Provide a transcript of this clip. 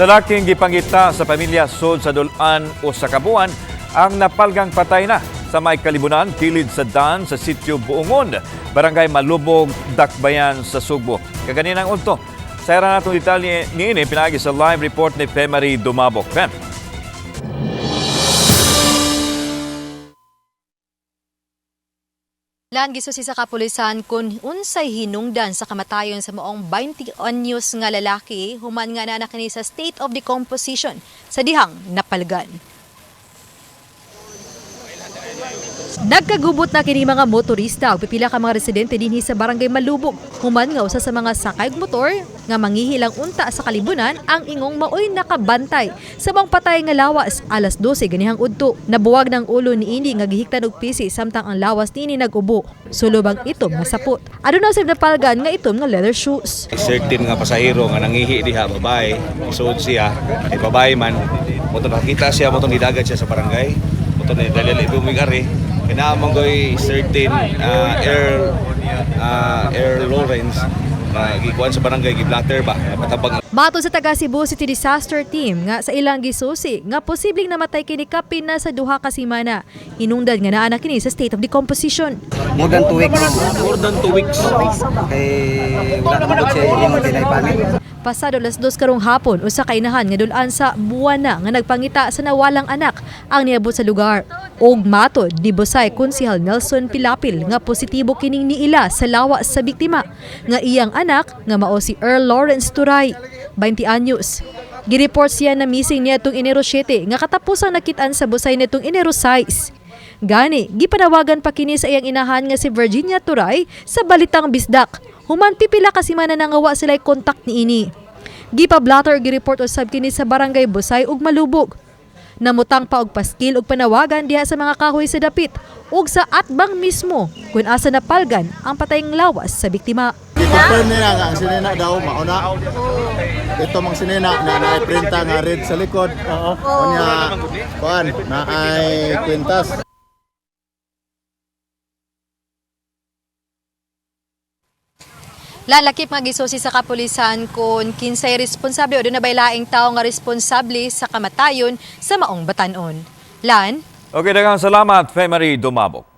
Lalaking gipangita sa pamilya sud sa Dulan o sa Kabuan ang napalgang patay na sa may kalibunan kilid sa Dan sa sitio Buongon, barangay Malubog, Dakbayan sa Sugbo. Kaganinang unto. Sayra natong detalye niini pinagi sa live report ni Femari Dumabok. Fem. Lan giso sa kapulisan kun unsay hinungdan sa kamatayon sa maong 20 anyos nga lalaki human nga nanak ni sa state of decomposition sa dihang napalgan. Nagkagubot na kini mga motorista ug pipila ka mga residente dinhi sa barangay Malubog. Human nga usa sa mga sakay og motor nga mangihilang unta sa kalibunan ang ingong maoy nakabantay sa mga patay nga lawas alas 12 ganihang udto. Nabuwag ng ulo ni ini nga gihiktan og pisi samtang ang lawas niini nagubo. Sulobang itom nga sapot. Aduna sa napalgan nga itom nga leather shoes. Certain nga pasahero nga nangihi diha babae, isuod siya, ay babae man, moto nakita siya moto nidagat siya sa barangay. Moto ni dalili bumigari. Kinaamang goy certain Air Lawrence na gikuan sa barangay giblatter ba patabang. Bato sa taga Cebu City Disaster Team nga sa ilang gisusi nga posibleng namatay kini kapin na sa duha ka semana. Hinungdan nga naa na kini sa state of decomposition. More than 2 weeks. More than 2 weeks. Kay wala naman po siya yung dinay panig. Pasado las 2 karong hapon usa ka inahan nga dulan sa Buwana nga nagpangita sa nawalang anak ang niabot sa lugar. Og matod ni Bosay Konsehal Nelson Pilapil nga positibo kining niila sa lawas sa biktima nga iyang anak nga mao si Earl Lawrence Turay, 20 anyos. Gireport siya na missing niadtong Enero 7 nga katapusang nakitaan sa Bosay nitong Enero 6. Gani, gipanawagan pa kini sa iyang inahan nga si Virginia Turay sa Balitang Bisdak. Human pipila ka semana nang awa sila'y kontak ni ini. Gipa-blatter gireport usab kini sa barangay Bosay ug Malubog. Namutang pa og paskil ug panawagan diha sa mga kahoy sa dapit ug sa atbang mismo kung asa napalgan ang patayng lawas sa biktima. I-confirm nila nga ang sinina daw mauna. Ito mang sinina na naiprinta nga red sa likod. Kunya kuan na ay kwintas. Lalakip nga gisusi sa kapulisan kung kinsay responsable o doon na bay laing tao nga responsable sa kamatayon sa maong batanon. Lan? Okay, daghang salamat, Femari Dumabok.